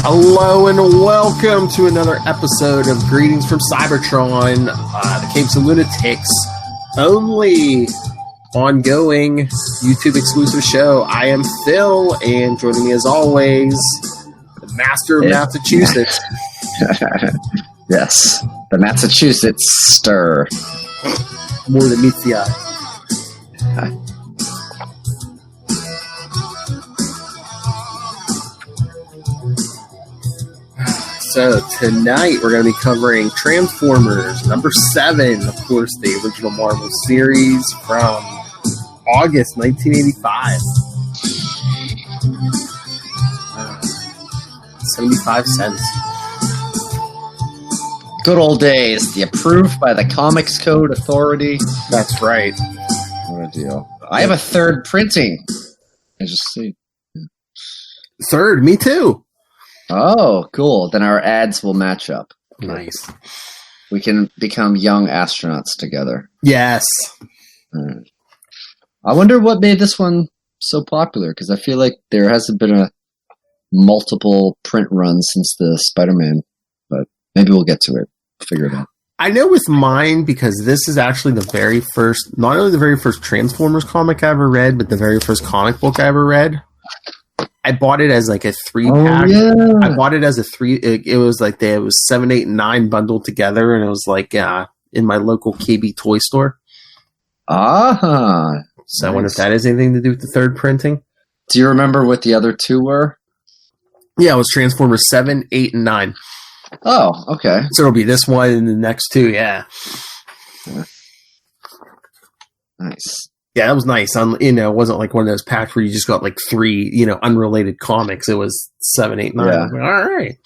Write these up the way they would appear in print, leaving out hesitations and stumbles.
Hello and welcome to another episode of Greetings from Cybertron, the Capes and Lunatics only ongoing YouTube exclusive show. I am Phil, and joining me as always, the master of Massachusetts. Yes, the Massachusetts stir. More than meets the eye. So tonight we're going to be covering Transformers number 7, of course, the original Marvel series from August 1985. 75 cents. Good old days. The approved by the Comics Code Authority. That's right. What a deal. I have a third printing. I just see. Third, me too. Oh, cool. Then our ads will match up. Nice. We can become young astronauts together. Yes. Right. I wonder what made this one so popular, because I feel like there hasn't been a multiple print run since the Spider-Man, but maybe we'll get to it. Figure it out. I know with mine, because this is actually the very first, not only the very first Transformers comic I ever read, but the very first comic book I ever read. I bought it as like a 3-pack. Oh, yeah. I bought it as a 3. It was like it was 7, 8, and 9 bundled together, and it was like in my local KB toy store. Ah. So I wonder if that has anything to do with the third printing. Do you remember what the other two were? Yeah, it was Transformers 7, 8, and 9. Oh, okay. So it'll be this one and the next two. Yeah. Nice. Yeah, that was nice. It wasn't like one of those packs where you just got like 3, unrelated comics. It was 7, 8, 9. Yeah. I was like, all right.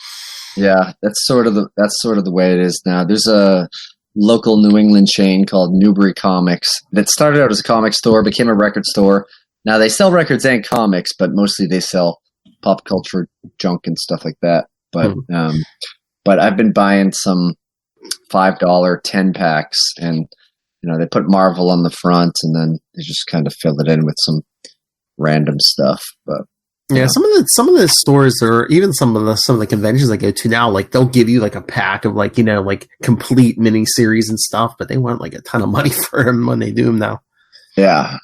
Yeah, that's sort of the way it is now. There's a local New England chain called Newbury Comics that started out as a comic store, became a record store. Now they sell records and comics, but mostly they sell pop culture junk and stuff like that. But but I've been buying some $5 10-packs, and they put Marvel on the front, and then they just kind of fill it in with some random stuff. But yeah, some of the stores, or even some of the conventions I go to now, like they'll give you like a pack of like complete miniseries and stuff, but they want like a ton of money for them when they do them now. Yeah,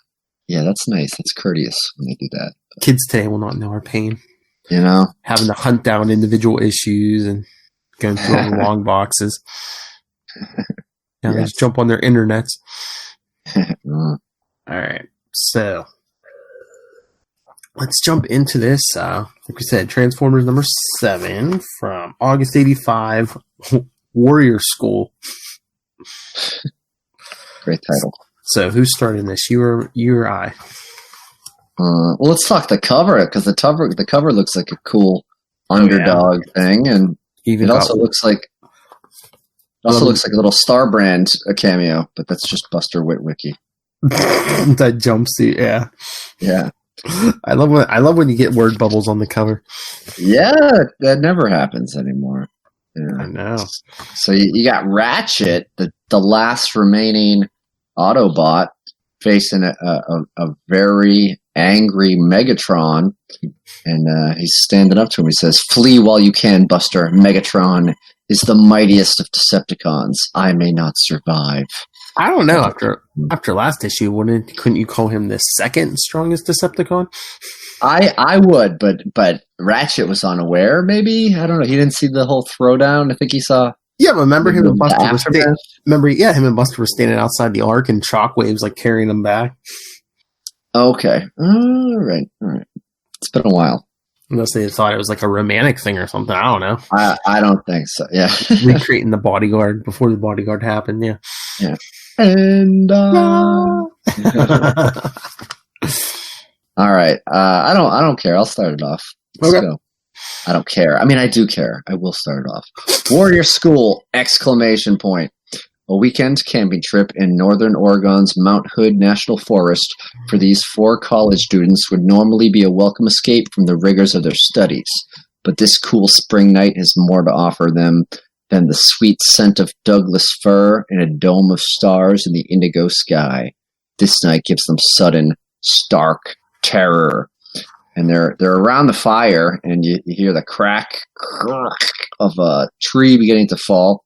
that's nice. That's courteous when they do that. Kids today will not know our pain. Having to hunt down individual issues and going through all the long boxes. They just jump on their internets. All right, so let's jump into this. Like we said, Transformers number 7 from August 85, Warrior School. Great title. So who's starting this? You or I? Well, let's talk the cover, because the cover looks like a cool underdog thing, and it also looks like a little Star Brand cameo, but that's just Buster Witwicky. That jumpsuit, yeah. I love when you get word bubbles on the cover. Yeah, that never happens anymore. Yeah. I know. So you got Ratchet, the last remaining Autobot, facing a very angry Megatron, and he's standing up to him. He says, "Flee while you can, Buster. Megatron is the mightiest of Decepticons. I may not survive." I don't know. After last issue, couldn't you call him the second strongest Decepticon? I would, but Ratchet was unaware. Maybe, I don't know. He didn't see the whole throwdown. I think he saw. Yeah, but remember him and Buster were standing outside the Ark, and Shockwave's like carrying them back. Okay, all right. It's been a while. Unless they thought it was like a romantic thing or something. I don't know. I don't think so. Yeah, recreating the Bodyguard before the Bodyguard happened. Yeah. And all right. I don't care. I'll start it off. Let's go. I don't care. I mean, I do care. I will start it off. Warrior School! ! A weekend camping trip in northern Oregon's Mount Hood National Forest for these 4 college students would normally be a welcome escape from the rigors of their studies. But this cool spring night has more to offer them than the sweet scent of Douglas fir and a dome of stars in the indigo sky. This night gives them sudden, stark terror. and they're around the fire, and you hear the crack of a tree beginning to fall,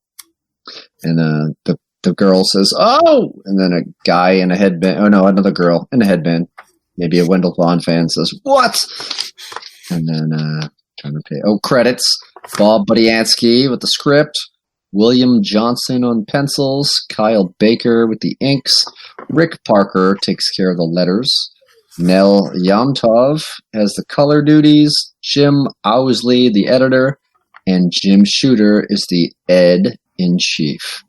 and the girl says, "Oh!" And then a guy in a headband, another girl in a headband, maybe a Wendell Vaughn fan, says, "What?" And then trying to pay. Credits: Bob Budiansky with the script, William Johnson on pencils, Kyle Baker with the inks, Rick Parker takes care of the letters, Nell Yomtov has the color duties, Jim Owsley the editor, and Jim Shooter is the ed-in-chief.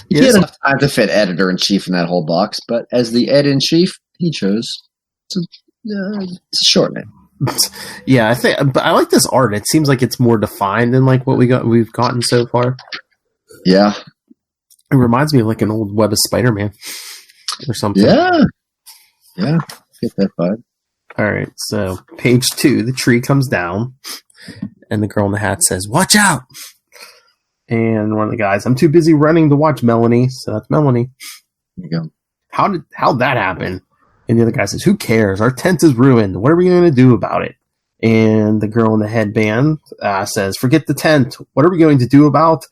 He had enough time to fit editor-in-chief in that whole box, but as the ed-in-chief, he chose to shorten it. Yeah, but I like this art. It seems like it's more defined than like what we've gotten so far. Yeah, it reminds me of like an old Web of Spider-Man or something. Yeah, get that vibe. All right, so page 2, the tree comes down, and the girl in the hat says, "Watch out!" And one of the guys, "I'm too busy running to watch Melanie." So that's Melanie. There you go. How'd that happen? And the other guy says, "Who cares? Our tent is ruined. What are we going to do about it?" And the girl in the headband says, "Forget the tent. What are we going to do about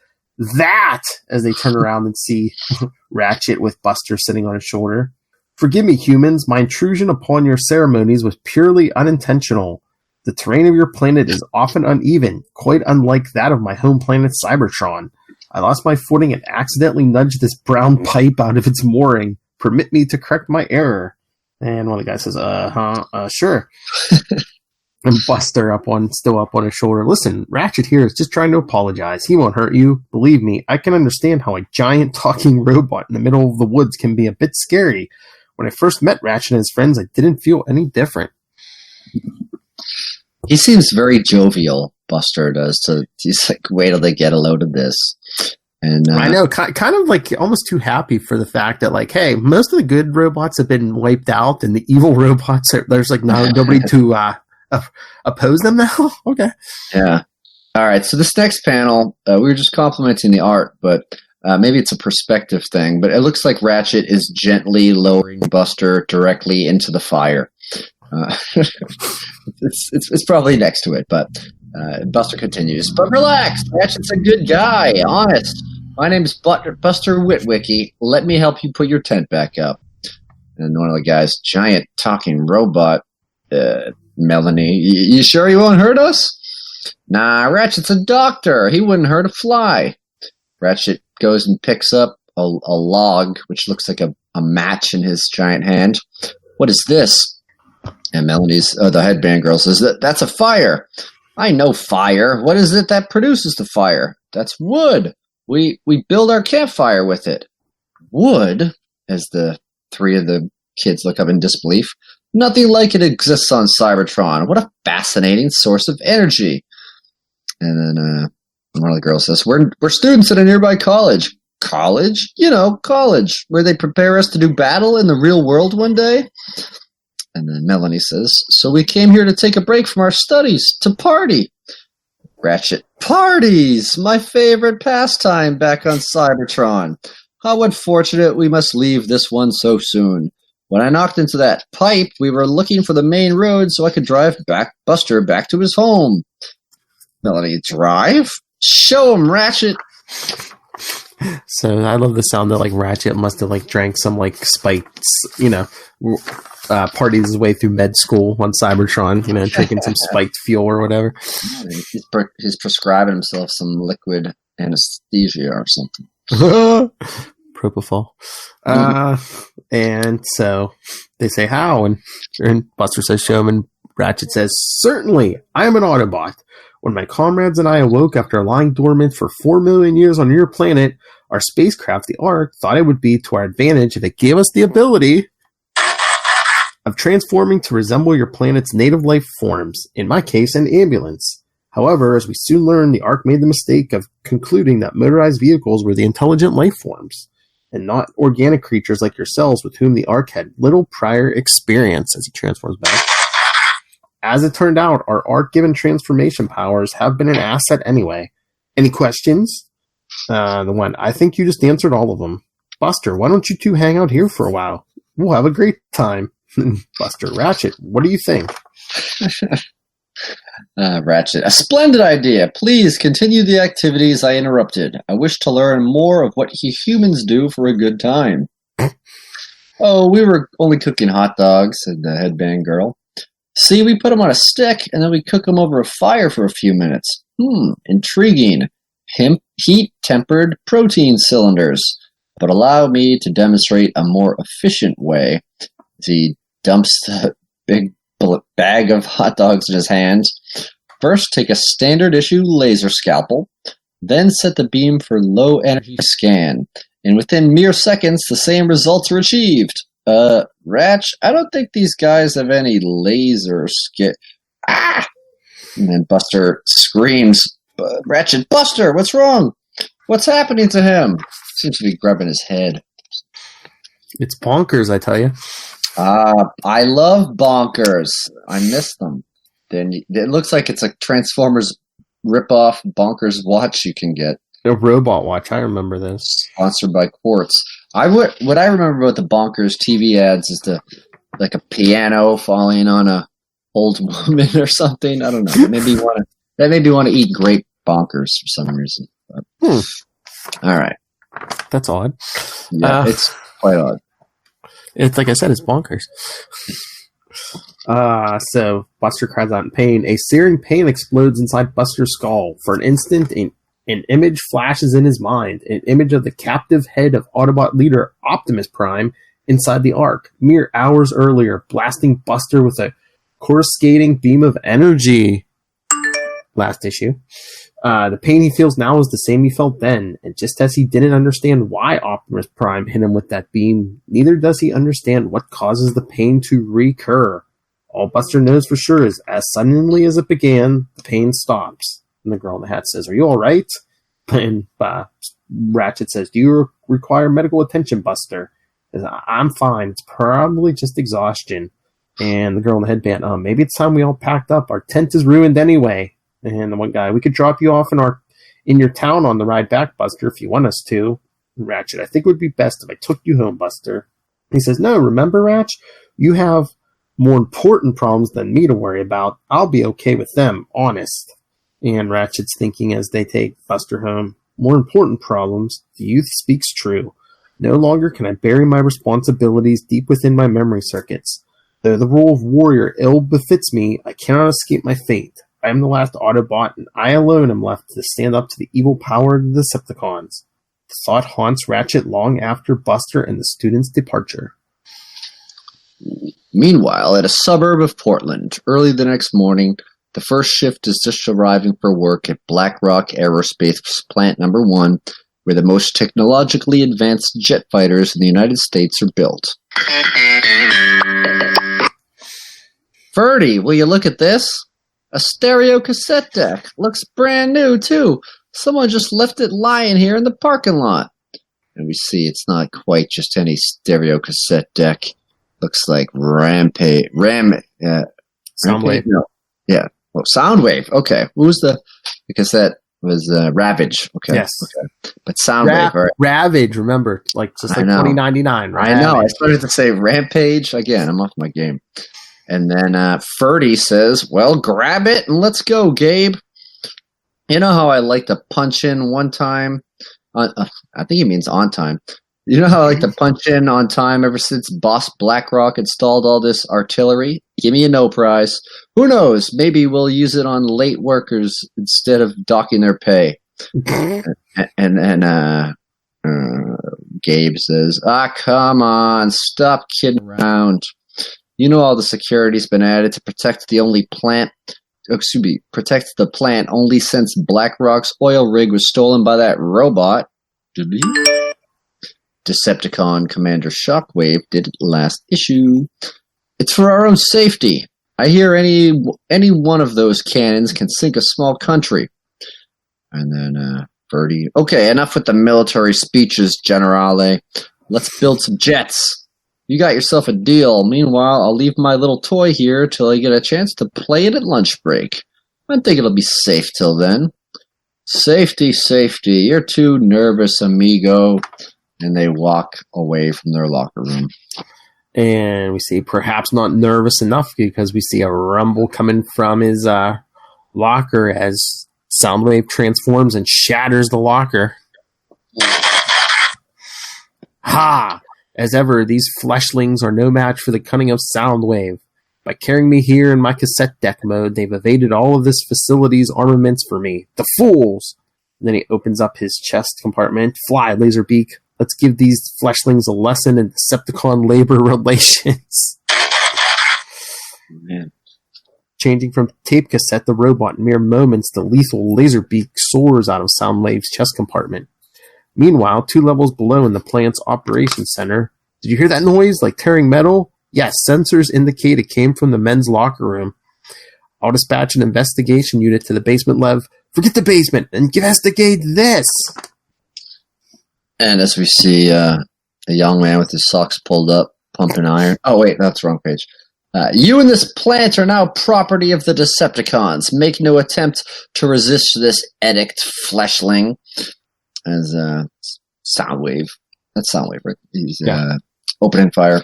that?" As they turn around and see Ratchet with Buster sitting on his shoulder. "Forgive me, humans. My intrusion upon your ceremonies was purely unintentional. The terrain of your planet is often uneven, quite unlike that of my home planet Cybertron. I lost my footing and accidentally nudged this brown pipe out of its mooring. Permit me to correct my error." And one of the guys says, sure. And Buster still up on his shoulder. "Listen, Ratchet here is just trying to apologize. He won't hurt you. Believe me, I can understand how a giant talking robot in the middle of the woods can be a bit scary. When I first met Ratchet and his friends, I didn't feel any different." He seems very jovial, Buster does. So he's like, wait till they get a load of this. And I know, kind of like almost too happy for the fact that, like, hey, most of the good robots have been wiped out, and the evil robots there's like nobody to oppose them now. Okay. Yeah. All right. So this next panel, we were just complimenting the art, but maybe it's a perspective thing. But it looks like Ratchet is gently lowering Buster directly into the fire. It's probably next to it, but Buster continues. "But relax, Ratchet's a good guy, honest. My name's Buster Witwicky. Let me help you put your tent back up." And one of the guys, "Giant talking robot, Melanie. You sure he won't hurt us?" "Nah, Ratchet's a doctor. He wouldn't hurt a fly." Ratchet goes and picks up a log, which looks like a match in his giant hand. "What is this?" And Melanie's, the headband girl says, "That's a fire." "I know fire. What is it that produces the fire?" "That's wood. We build our campfire with it." "Wood?" As the three of the kids look up in disbelief. "Nothing like it exists on Cybertron. What a fascinating source of energy." And then one of the girls says, We're students at a nearby college." "College? College, where they prepare us to do battle in the real world one day." And then Melanie says, "So we came here to take a break from our studies, to party." Ratchet, "Parties! My favorite pastime back on Cybertron. How unfortunate we must leave this one so soon. When I knocked into that pipe, we were looking for the main road so I could drive Buster back to his home." Melanie, "Drive? Show him, Ratchet." So I love the sound that like Ratchet must have like drank some like spiked, partied his way through med school on Cybertron, drinking some spiked fuel or whatever. He's prescribing himself some liquid anesthesia or something. Propofol. And so they say, "How?" And Buster says, "Show him." And Ratchet says, "Certainly, I am an Autobot. When my comrades and I awoke after lying dormant for 4 million years on your planet, our spacecraft, the Ark, thought it would be to our advantage if it gave us the ability of transforming to resemble your planet's native life forms, in my case, an ambulance. However, as we soon learned, the Ark made the mistake of concluding that motorized vehicles were the intelligent life forms, and not organic creatures like yourselves with whom the Ark had little prior experience," as he transforms back. "As it turned out, our Ark-given transformation powers have been an asset anyway. Any questions?" The one, "I think you just answered all of them. Buster, why don't you two hang out here for a while? We'll have a great time." Buster, "Ratchet, what do you think?" Ratchet. A splendid idea. Please continue the activities I interrupted. I wish to learn more of what humans do for a good time. Oh, we were only cooking hot dogs, said the headband girl. See, we put them on a stick, and then we cook them over a fire for a few minutes. Intriguing. Heat-tempered protein cylinders. But allow me to demonstrate a more efficient way. He dumps the big bag of hot dogs in his hands. First, take a standard-issue laser scalpel. Then set the beam for low-energy scan. And within mere seconds, the same results are achieved. Ratch, I don't think these guys have any laser skill. Ah! And then Buster screams, Ratchet, Buster, what's wrong? What's happening to him? Seems to be grabbing his head. It's bonkers, I tell you. I love bonkers. I miss them. Then it looks like it's a Transformers rip-off bonkers watch you can get. A robot watch, I remember this. Sponsored by Quartz. What I remember about the bonkers TV ads is like a piano falling on a old woman or something. I don't know. That made me want to eat grape bonkers for some reason. But, all right. That's odd. Yeah, it's quite odd. It's like I said, it's bonkers. So Buster cries out in pain. A searing pain explodes inside Buster's skull. For an instant, an image flashes in his mind. An image of the captive head of Autobot leader Optimus Prime inside the Ark, mere hours earlier, blasting Buster with a coruscating beam of energy. Last issue. The pain he feels now is the same he felt then, and just as he didn't understand why Optimus Prime hit him with that beam, neither does he understand what causes the pain to recur. All Buster knows for sure is, as suddenly as it began, the pain stops. And the girl in the hat says, "Are you alright?" And Ratchet says, "Do you require medical attention, Buster?" He says, "I'm fine. It's probably just exhaustion." And the girl in the headband, "Maybe it's time we all packed up. Our tent is ruined anyway." And the one guy, "We could drop you off in your town on the ride back, Buster, if you want us to." And Ratchet, "I think it would be best if I took you home, Buster." He says, "No, remember, Ratch? You have more important problems than me to worry about. I'll be okay with them, honest." And Ratchet's thinking as they take Buster home, "More important problems? The youth speaks true. No longer can I bury my responsibilities deep within my memory circuits. Though the role of warrior ill befits me, I cannot escape my fate. I am the last Autobot, and I alone am left to stand up to the evil power of the Decepticons." The thought haunts Ratchet long after Buster and the student's departure. Meanwhile, at a suburb of Portland, early the next morning, the first shift is just arriving for work at Black Rock Aerospace Plant Number 1, where the most technologically advanced jet fighters in the United States are built. Ferdy, will you look at this? A stereo cassette deck. Looks brand new, too. Someone just left it lying here in the parking lot. And we see it's not quite just any stereo cassette deck. Looks like Soundwave. No. Yeah. Oh, Soundwave. Okay. Who's the cassette? Was Ravage. Okay. Yes. Okay. But Soundwave, right? Ravage, remember. Just like $20.99, right? I know. I started to say Rampage. Again, I'm off my game. And then Ferdy says, "Well, grab it and let's go, Gabe." You know how I like to punch in one time? I think he means on time. You know how I like to punch in on time ever since Boss Blackrock installed all this artillery? Give me a no prize. Who knows? Maybe we'll use it on late workers instead of docking their pay. and Gabe says, come on, stop kidding around. You know all the security's been added to protect the plant only since BlackRock's oil rig was stolen by that robot. Decepticon Commander Shockwave did it last issue. It's for our own safety. I hear any one of those cannons can sink a small country. And then Ferdy, okay, enough with the military speeches, Generale. Let's build some jets. You got yourself a deal. Meanwhile, I'll leave my little toy here till I get a chance to play it at lunch break. I think it'll be safe till then. Safety. You're too nervous, amigo. And they walk away from their locker room. And we see perhaps not nervous enough because we see a rumble coming from his locker as Soundwave transforms and shatters the locker. Ha! As ever, these fleshlings are no match for the cunning of Soundwave. By carrying me here in my cassette deck mode, they've evaded all of this facility's armaments for me. The fools! And then he opens up his chest compartment. Fly, Laserbeak. Let's give these fleshlings a lesson in Decepticon labor relations. Man. Changing from tape cassette to robot in mere moments, the lethal Laserbeak soars out of Soundwave's chest compartment. Meanwhile, 2 levels below in the plant's operations center. Did you hear that noise, like tearing metal? Yes, sensors indicate it came from the men's locker room. I'll dispatch an investigation unit to the basement, Lev. Forget the basement, investigate this! And as we see a young man with his socks pulled up, pumping iron. Oh, wait, that's the wrong page. You and this plant are now property of the Decepticons. Make no attempt to resist this edict, fleshling. As Soundwave. That's Soundwave, right? He's opening fire.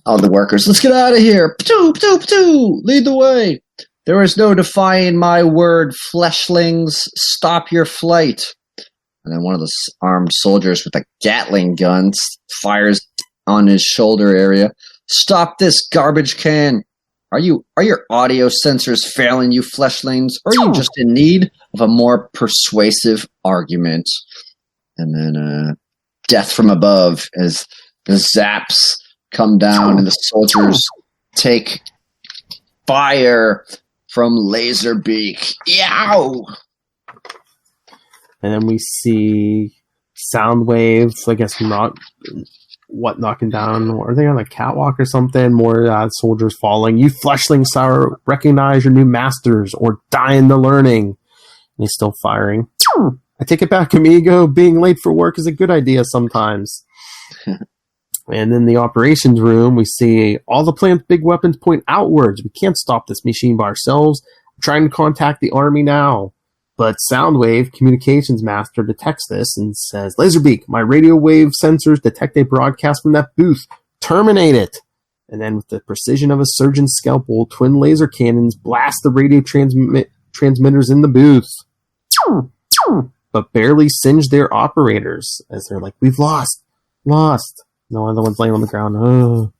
All the workers, let's get out of here! P'too, p'too, p'too! Lead the way! There is no defying my word, fleshlings. Stop your flight. And then one of the armed soldiers with a Gatling gun fires on his shoulder area. Stop this garbage can! Are your audio sensors failing you, fleshlings? Or are you just in need of a more persuasive argument? And then death from above as the zaps come down and the soldiers take fire from Laserbeak. Yow! And then we see Soundwave, I guess, knocking down. Are they on a catwalk or something? More soldiers falling. You fleshlings recognize your new masters or die in the learning. And he's still firing. I take it back, amigo. Being late for work is a good idea sometimes. And in the operations room, we see all the plant's big weapons point outwards. We can't stop this machine by ourselves. I'm trying to contact the army now. But Soundwave, communications master, detects this and says, Laserbeak, my radio wave sensors detect a broadcast from that booth. Terminate it! And then with the precision of a surgeon's scalpel, twin laser cannons blast the radio transmitters in the booth. But barely singe their operators, as they're like, we've lost. No other one's laying on the ground. Oh.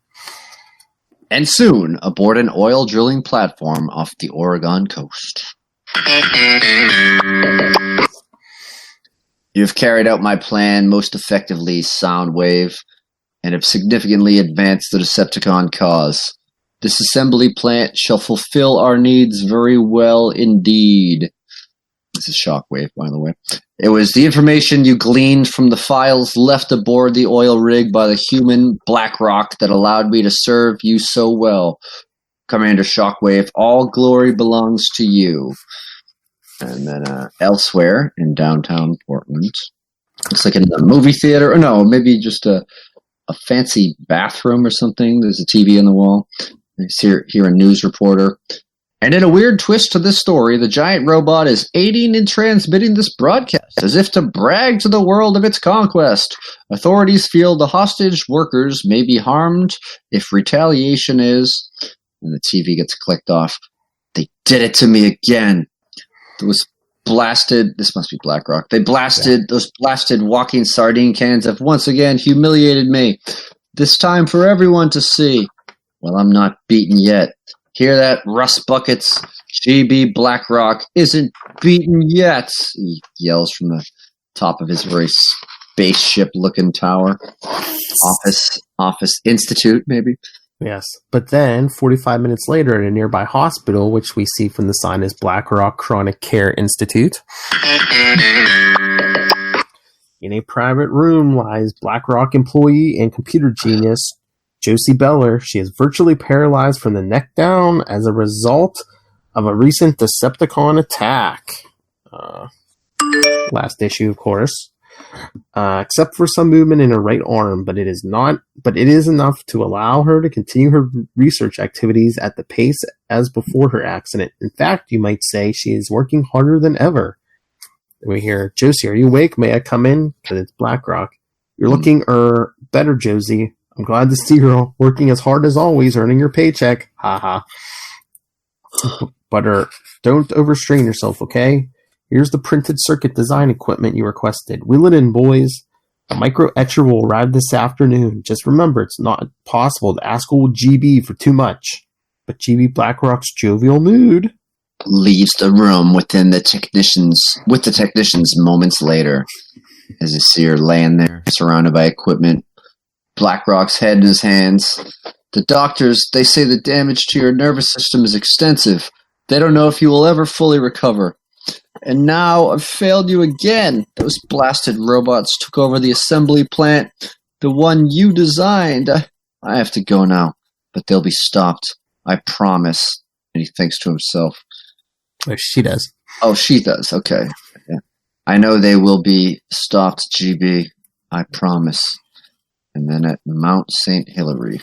And soon, aboard an oil drilling platform off the Oregon coast. You have carried out my plan most effectively, Soundwave, and have significantly advanced the Decepticon cause. This assembly plant shall fulfill our needs very well indeed. This is Shockwave, by the way. It was the information you gleaned from the files left aboard the oil rig by the human Blackrock that allowed me to serve you so well. Commander Shockwave, all glory belongs to you. And then elsewhere in downtown Portland, looks like in the movie theater, or no, maybe just a fancy bathroom or something. There's a TV on the wall. Here a news reporter. And in a weird twist to this story, the giant robot is aiding in transmitting this broadcast, as if to brag to the world of its conquest. Authorities feel the hostage workers may be harmed if retaliation is... And the TV gets clicked off. They did it to me again. It was blasted... This must be BlackRock. Those blasted walking sardine cans have once again humiliated me. This time for everyone to see. Well, I'm not beaten yet. Hear that, Rust Buckets? GB BlackRock isn't beaten yet, he yells from the top of his very spaceship-looking tower. Office Institute, maybe? Yes. But then, 45 minutes later, at a nearby hospital, which we see from the sign as BlackRock Chronic Care Institute, in a private room lies BlackRock employee and computer genius Josie Beller. She is virtually paralyzed from the neck down as a result of a recent Decepticon attack. Last issue, of course. Except for some movement in her right arm, but it is enough to allow her to continue her research activities at the pace as before her accident. In fact, you might say she is working harder than ever. We hear, Josie, are you awake? May I come in? Because it's BlackRock. You're looking better, Josie. I'm glad to see you're working as hard as always, earning your paycheck. Ha ha. But don't overstrain yourself, okay? Here's the printed circuit design equipment you requested. Wheel it in, boys. A micro etcher will arrive this afternoon. Just remember, it's not possible to ask old GB for too much. But GB Blackrock's jovial mood leaves the room with the technicians moments later. As you see her laying there, surrounded by equipment, Blackrock's head in his hands. The doctors, they say the damage to your nervous system is extensive. They don't know if you will ever fully recover. And now I've failed you again. Those blasted robots took over the assembly plant, the one you designed. I have to go now, but they'll be stopped. I promise. And he thinks to himself. Oh, she does. Oh, she does. Okay. Yeah. I know they will be stopped, GB. I promise. And then at Mount St. Hilary.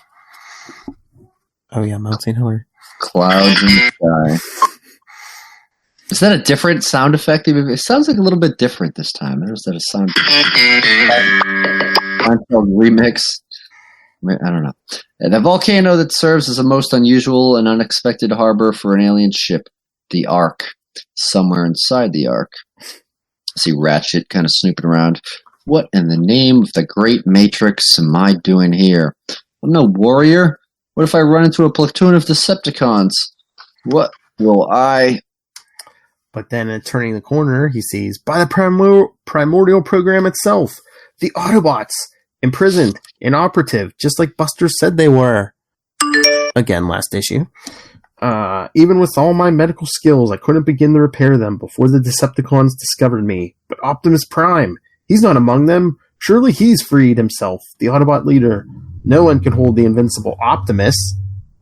Oh, yeah, Mount St. Hilary. Clouds in the sky. Is that a different sound effect? It sounds like a little bit different this time. Or is that a sound remix? I don't know. The volcano that serves as a most unusual and unexpected harbor for an alien ship, the Ark. Somewhere inside the Ark. See Ratchet kind of snooping around. What in the name of the great Matrix am I doing here? I'm no warrior. What if I run into a platoon of Decepticons? What will I... But then, turning the corner, he sees, by the primordial program itself, the Autobots, imprisoned, inoperative, just like Buster said they were. Again, last issue. Even with all my medical skills, I couldn't begin to repair them before the Decepticons discovered me. But Optimus Prime, he's not among them. Surely he's freed himself, the Autobot leader. No one can hold the invincible Optimus.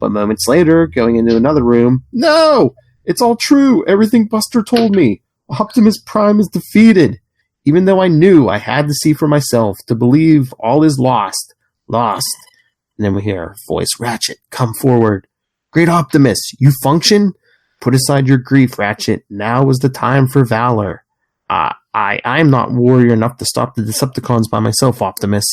But moments later, going into another room, no! It's all true. Everything Buster told me. Optimus Prime is defeated. Even though I knew I had to see for myself, to believe all is lost. Lost. And then we hear voice, Ratchet, come forward. Great Optimus, you function? Put aside your grief, Ratchet. Now is the time for valor. I'm not warrior enough to stop the Decepticons by myself, Optimus.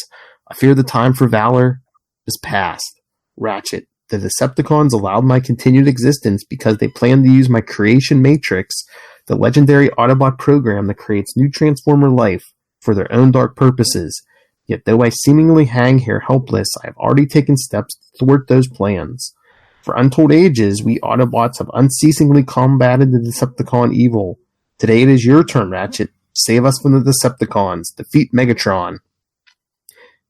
I fear the time for valor is past. Ratchet. The Decepticons allowed my continued existence because they plan to use my creation matrix, the legendary Autobot program that creates new Transformer life, for their own dark purposes. Yet though I seemingly hang here helpless, I have already taken steps to thwart those plans. For untold ages, we Autobots have unceasingly combated the Decepticon evil. Today it is your turn, Ratchet. Save us from the Decepticons. Defeat Megatron.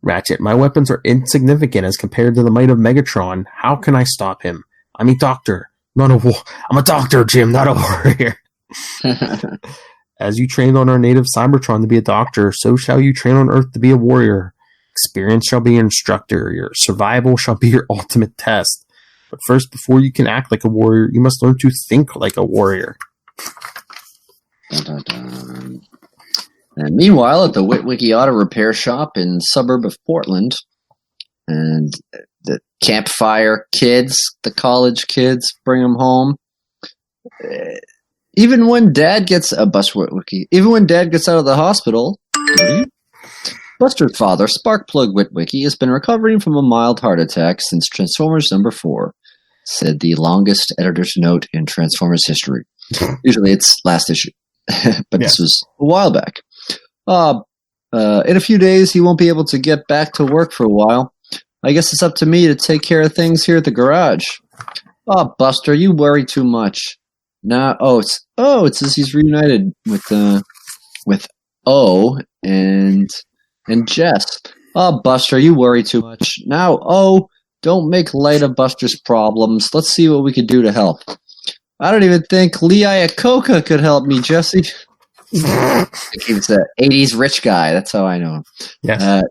Ratchet, my weapons are insignificant as compared to the might of Megatron. How can I stop him? I'm a doctor, not a I'm a doctor, Jim, not a warrior. As you trained on our native Cybertron to be a doctor, so shall you train on Earth to be a warrior. Experience shall be your instructor. Your survival shall be your ultimate test. But first, before you can act like a warrior, you must learn to think like a warrior. Dun, dun, dun. And meanwhile, at the Witwicky Auto Repair Shop in the suburb of Portland, and the campfire kids, the college kids, bring them home. Even when Dad gets even when Dad gets out of the hospital, Buster's father, Sparkplug Witwicky, has been recovering from a mild heart attack since Transformers #4, said the longest editor's note in Transformers history. Usually it's last issue, but This was a while back. In a few days, he won't be able to get back to work for a while. I guess it's up to me to take care of things here at the garage. Oh, Buster, you worry too much. It says he's reunited with O and Jess. Oh, Buster, you worry too much. Now, don't make light of Buster's problems. Let's see what we could do to help. I don't even think Lee Iacocca could help me, Jesse. He's an 80s rich guy. That's how I know him. Yes.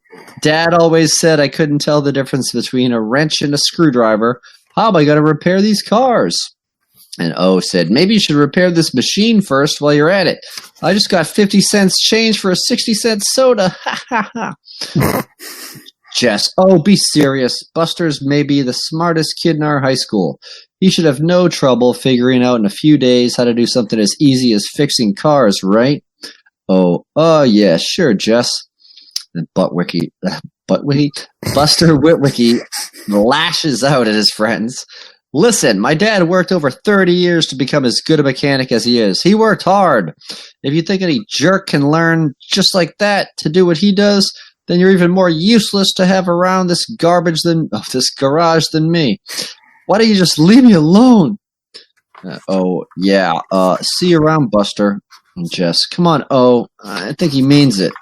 Dad always said I couldn't tell the difference between a wrench and a screwdriver. How am I going to repair these cars? And O said, maybe you should repair this machine first while you're at it. I just got 50 cents change for a 60-cent soda. Ha ha ha. Jess, be serious. Buster's maybe the smartest kid in our high school. He should have no trouble figuring out in a few days how to do something as easy as fixing Buster Witwicky lashes out at his friends. Listen, my dad worked over 30 years to become as good a mechanic as he is. He worked hard. If you think any jerk can learn just like that to do what he does, then you're even more useless to have around this garage than me. Why don't you just leave me alone? See you around, Buster. And Jess, come on, I think he means it.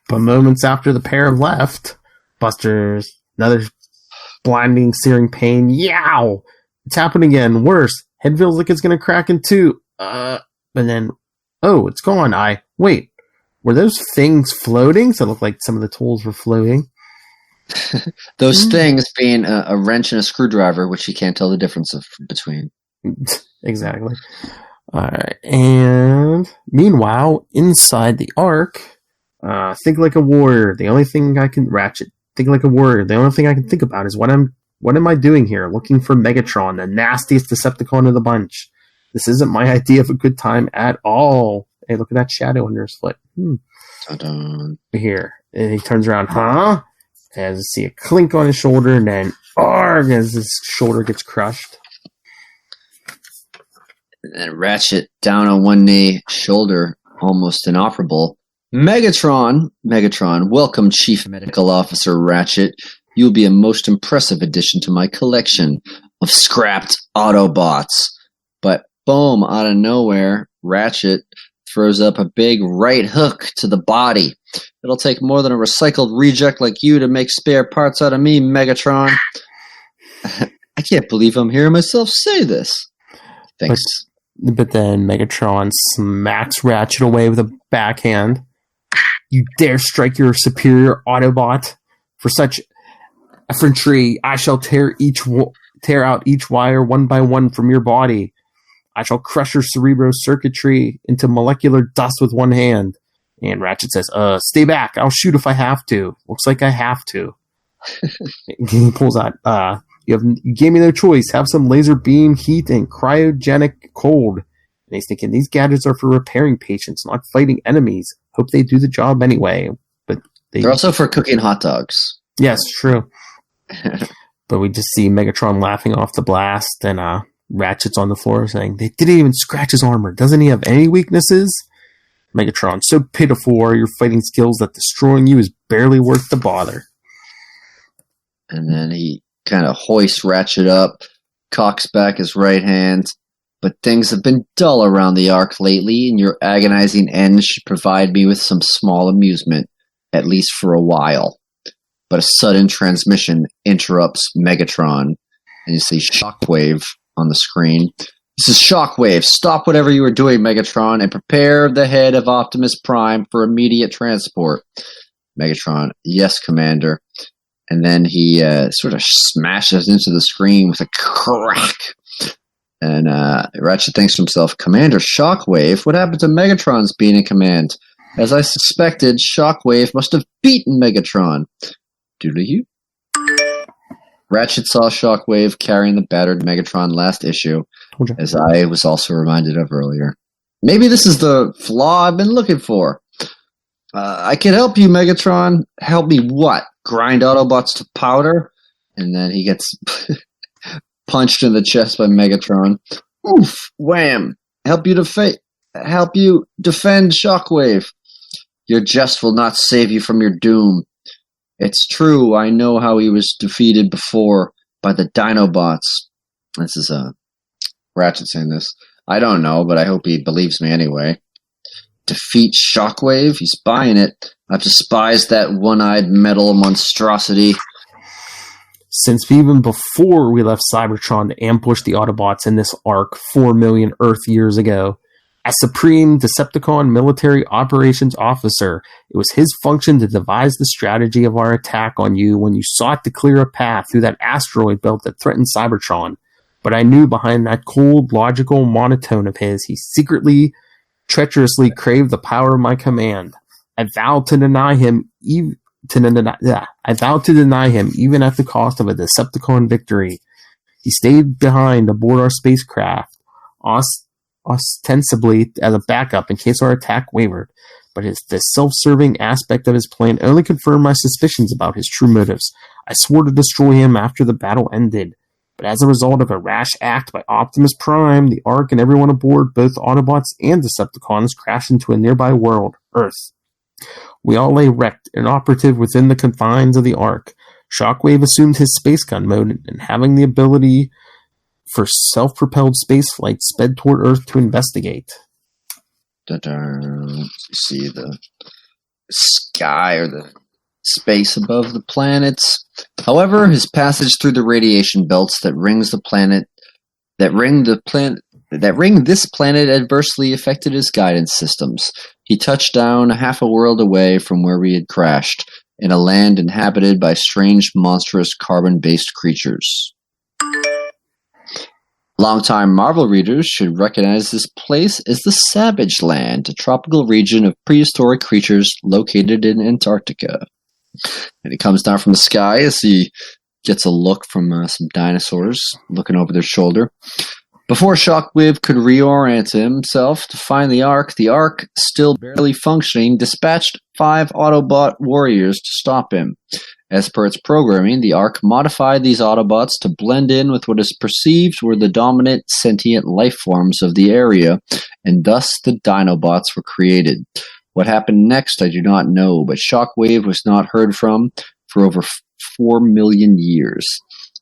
But moments after the pair left, Buster's another blinding, searing pain. Yow! It's happening again. Worse. Head feels like it's going to crack in two. And then, it's gone. Wait. Were those things floating? So it looked like some of the tools were floating. Those things being a wrench and a screwdriver, which you can't tell the difference between. Exactly. All right. And meanwhile, inside the Ark, think like a warrior. The only thing I can think like a warrior. The only thing I can think about is what am I doing here? Looking for Megatron, the nastiest Decepticon of the bunch. This isn't my idea of a good time at all. Hey, look at that shadow under his foot. Ta-da. Here. And he turns around, huh? As you see a clink on his shoulder, and then arg, as his shoulder gets crushed. And then Ratchet down on one knee, shoulder almost inoperable. Megatron, welcome, Chief Medical Officer Ratchet. You'll be a most impressive addition to my collection of scrapped Autobots. But boom, out of nowhere, Ratchet throws up a big right hook to the body. It'll take more than a recycled reject like you to make spare parts out of me, Megatron. I can't believe I'm hearing myself say this. Thanks. But then Megatron smacks Ratchet away with a backhand. You dare strike your superior Autobot? For such effrontery, I shall tear out each wire one by one from your body. I shall crush your cerebro circuitry into molecular dust with one hand. And Ratchet says, stay back. I'll shoot if I have to. Looks like I have to. He pulls out, you gave me no choice. Have some laser beam, heat, and cryogenic cold. And he's thinking, these gadgets are for repairing patients, not fighting enemies. Hope they do the job anyway. But they're also for cooking hot dogs. Yes, true. But we just see Megatron laughing off the blast, and Ratchet's on the floor saying, they didn't even scratch his armor. Doesn't he have any weaknesses? Megatron, so pitiful are your fighting skills that destroying you is barely worth the bother. And then he kind of hoists Ratchet up, cocks back his right hand. But things have been dull around the Ark lately, and your agonizing end should provide me with some small amusement, at least for a while. But a sudden transmission interrupts Megatron, and you see Shockwave on the screen. This is Shockwave. Stop whatever you are doing, Megatron, and prepare the head of Optimus Prime for immediate transport. Megatron, yes, Commander. And then he sort of smashes into the screen with a crack. And Ratchet thinks to himself, Commander Shockwave? What happened to Megatron's being in command? As I suspected, Shockwave must have beaten Megatron. Do you? Ratchet saw Shockwave carrying the battered Megatron last issue, as I was also reminded of earlier. Maybe this is the flaw I've been looking for. I can help you, Megatron. Help me what? Grind Autobots to powder? And then he gets punched in the chest by Megatron. Oof! Wham! Help you defend Shockwave. Your jest will not save you from your doom. It's true, I know how he was defeated before by the Dinobots. This is Ratchet saying this. I don't know, but I hope he believes me anyway. Defeat Shockwave? He's buying it. I've despised that one-eyed metal monstrosity. Since even before we left Cybertron to ambush the Autobots in this Ark 4 million Earth years ago, as Supreme Decepticon Military Operations Officer, it was his function to devise the strategy of our attack on you when you sought to clear a path through that asteroid belt that threatened Cybertron. But I knew behind that cold, logical monotone of his, he secretly, treacherously craved the power of my command. I vowed to deny him even at the cost of a Decepticon victory. He stayed behind aboard our spacecraft, ostensibly as a backup in case our attack wavered. but the self-serving aspect of his plan only confirmed my suspicions about his true motives. I swore to destroy him after the battle ended, but as a result of a rash act by Optimus Prime, the Ark and everyone aboard, both Autobots and Decepticons, crashed into a nearby world, Earth. We all lay wrecked, inoperative within the confines of the Ark. Shockwave assumed his space gun mode, and having the ability for self-propelled spaceflight, sped toward Earth to investigate. You see the sky or the space above the planets. However, his passage through the radiation belts that ring this planet adversely affected his guidance systems. He touched down half a world away from where we had crashed, in a land inhabited by strange, monstrous, carbon-based creatures. Longtime Marvel readers should recognize this place as the Savage Land, a tropical region of prehistoric creatures located in Antarctica. And he comes down from the sky as he gets a look from some dinosaurs looking over their shoulder. Before Shockwave could reorient himself to find the Ark, still barely functioning, dispatched 5 Autobot warriors to stop him. As per its programming, the Ark modified these Autobots to blend in with what is perceived were the dominant sentient life forms of the area, and thus the Dinobots were created. What happened next I do not know, but Shockwave was not heard from for over 4 million years.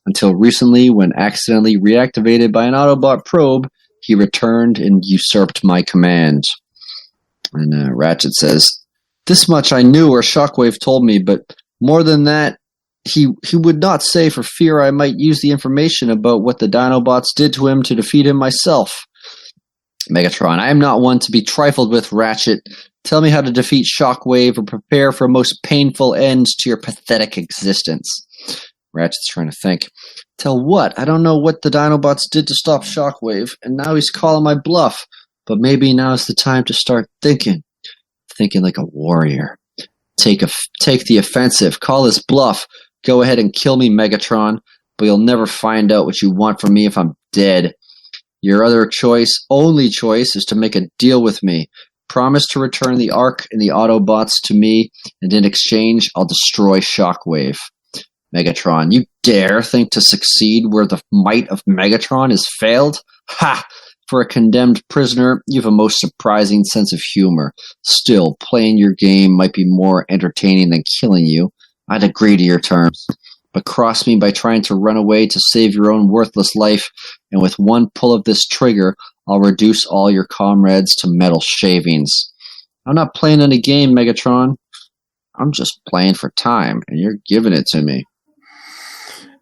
Until recently, when accidentally reactivated by an Autobot probe, he returned and usurped my command. And Ratchet says, "This much I knew, or Shockwave told me, but more than that, he would not say for fear I might use the information about what the Dinobots did to him to defeat him myself." Megatron, I am not one to be trifled with, Ratchet. Tell me how to defeat Shockwave or prepare for a most painful end to your pathetic existence. Ratchet's trying to think. Tell what? I don't know what the Dinobots did to stop Shockwave, and now he's calling my bluff. But maybe now's the time to start thinking. Thinking like a warrior. Take the offensive. Call his bluff. Go ahead and kill me, Megatron, but you'll never find out what you want from me if I'm dead. Your other choice, only choice, is to make a deal with me. Promise to return the Ark and the Autobots to me, and in exchange, I'll destroy Shockwave. Megatron, you dare think to succeed where the might of Megatron has failed? Ha! For a condemned prisoner, you have a most surprising sense of humor. Still, playing your game might be more entertaining than killing you. I'd agree to your terms. But cross me by trying to run away to save your own worthless life, and with one pull of this trigger, I'll reduce all your comrades to metal shavings. I'm not playing any game, Megatron. I'm just playing for time, and you're giving it to me.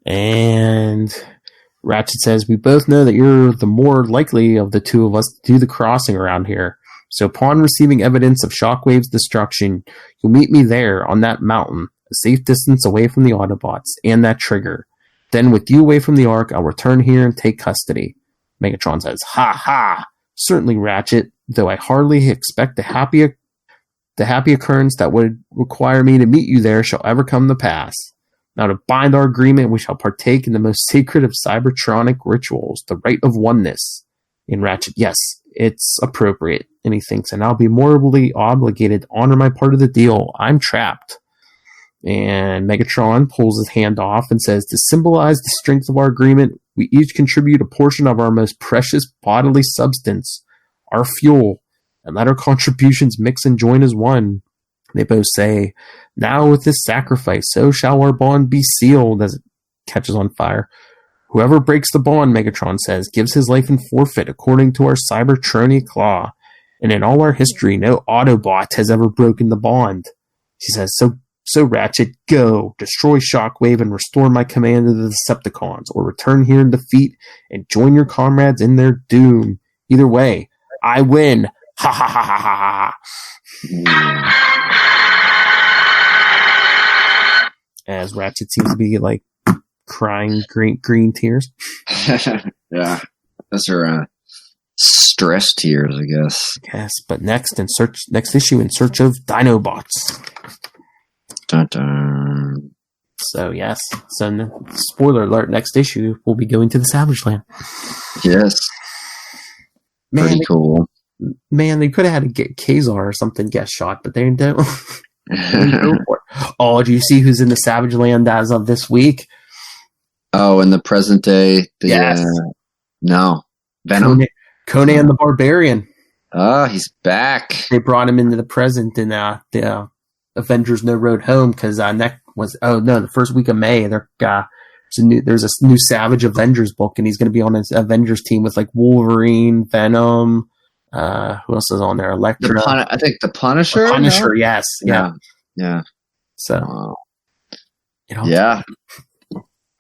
And Ratchet says, we both know that you're the more likely of the two of us to do the crossing around here. So upon receiving evidence of Shockwave's destruction, you'll meet me there on that mountain, a safe distance away from the Autobots and that trigger. Then with you away from the Ark, I'll return here and take custody. Megatron says, ha ha! Certainly, Ratchet, though I hardly expect the happy occurrence that would require me to meet you there shall ever come to pass. Now to bind our agreement, we shall partake in the most sacred of Cybertronic rituals, the rite of oneness. In Ratchet, yes, it's appropriate. And he thinks, and I'll be morally obligated to honor my part of the deal. I'm trapped. And Megatron pulls his hand off and says, to symbolize the strength of our agreement, we each contribute a portion of our most precious bodily substance, our fuel, and let our contributions mix and join as one. They both say, now with this sacrifice, so shall our bond be sealed, as it catches on fire. Whoever breaks the bond, Megatron says, gives his life in forfeit according to our Cybertronic law. And in all our history, no Autobot has ever broken the bond. She says, So Ratchet, go, destroy Shockwave and restore my command to the Decepticons, or return here in defeat and join your comrades in their doom. Either way, I win. Ha ha ha ha ha ha. As Ratchet seems to be like crying green tears. Yeah, those are stress tears, I guess. Yes, but next issue in search of Dinobots. Dun, dun. So yes, spoiler alert: next issue we'll be going to the Savage Land. Yes, Man, pretty cool. Man, they could have had to get Kazar or something guest shot, but they don't. Oh, do you see who's in the Savage Land as of this week? Oh, in the present day, Yes. No, Venom. Conan the Barbarian. Oh, he's back. They brought him into the present in the Avengers No Road Home because the first week of May there's a new Savage Avengers book, and he's going to be on his Avengers team with like Wolverine, Venom. Who else is on there? Elektra. I think the Punisher. The Punisher, yes, yeah. So, a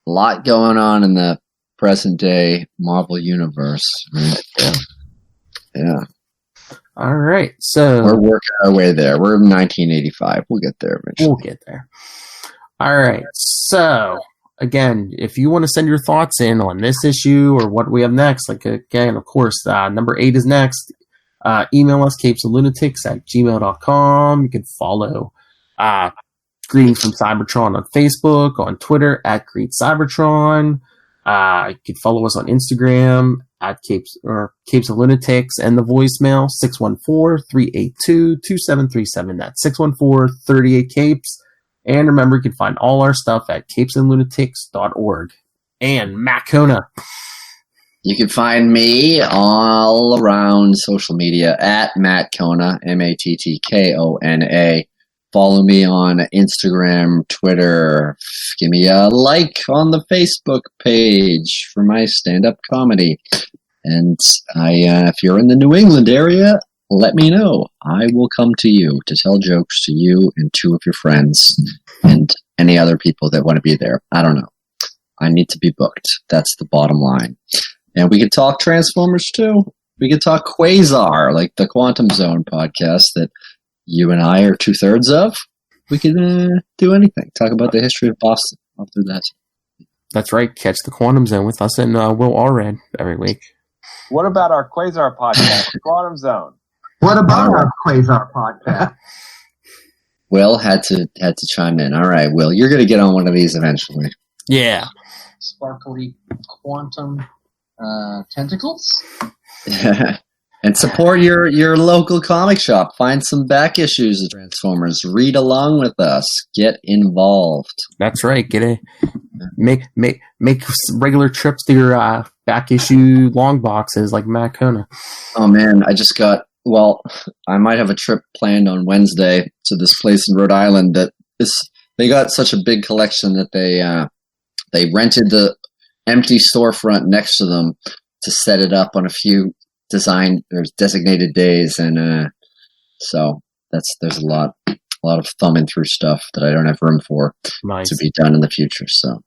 lot going on in the present day Marvel universe. Right? Yeah. All right, so we're working our way there. We're in 1985. We'll get there eventually. We'll get there. All right, so again, if you want to send your thoughts in on this issue or what we have next, like again, of course, number 8 is next. Email us, CapesandLunatics@gmail.com. You can follow Greetings From Cybertron on Facebook, on Twitter @GreetCybertron. You can follow us on Instagram @Capes and Lunatics, and the voicemail 614-382-2737. That's 614-38-Capes. And remember, you can find all our stuff at CapesandLunatics.org. And Matt Kona. You can find me all around social media at Matt Kona, MATTKONA. Follow me on Instagram, Twitter. Give me a like on the Facebook page for my stand-up comedy. And if you're in the New England area, let me know. I will come to you to tell jokes to you and 2 of your friends and any other people that want to be there. I don't know. I need to be booked. That's the bottom line. And we could talk Transformers too. We could talk Quasar, like the Quantum Zone podcast that you and I are 2/3 of. We could do anything. Talk about the history of Boston. I'll do that. That's right. Catch the Quantum Zone with us and Will Allred every week. What about our Quasar podcast, Quantum Zone? What about our Quasar podcast? Will had to chime in. All right, Will, you're going to get on one of these eventually. Yeah. Sparkly quantum tentacles. And support your local comic shop. Find some back issues of Transformers. Read along with us. Get involved. That's right. Make regular trips to your back issue long boxes like Matt Kona. Oh man, I might have a trip planned on Wednesday to this place in Rhode Island they got such a big collection that they rented the empty storefront next to them to set it up on a few designated days, and so there's a lot of thumbing through stuff that I don't have room for to be done in the future. So,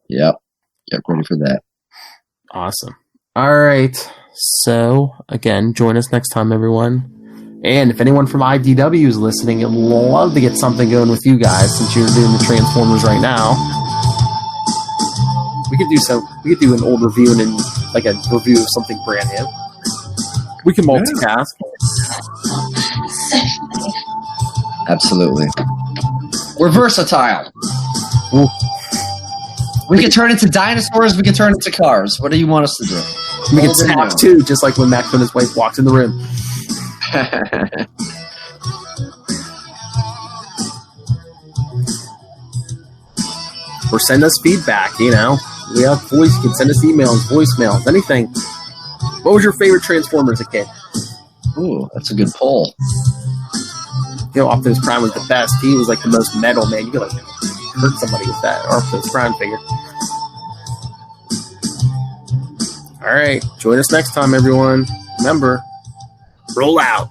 yep, get ready for that. Awesome. All right. So again, join us next time, everyone. And if anyone from IDW is listening, I'd love to get something going with you guys since you're doing the Transformers right now. We could do an old review and then like a review of something brand new. We can multitask. Absolutely. We're versatile. Ooh. We can turn into dinosaurs. We can turn into cars. What do you want us to do? We can talk too, just like when Max and his wife walked in the room. Or send us feedback, We have voice. You can send us emails, voicemails, anything. What was your favorite Transformer as a kid? Ooh, that's a good poll. Optimus Prime was the best. He was like the most metal, man. You could like hurt somebody with that Optimus Prime figure. All right, join us next time, everyone. Remember, roll out.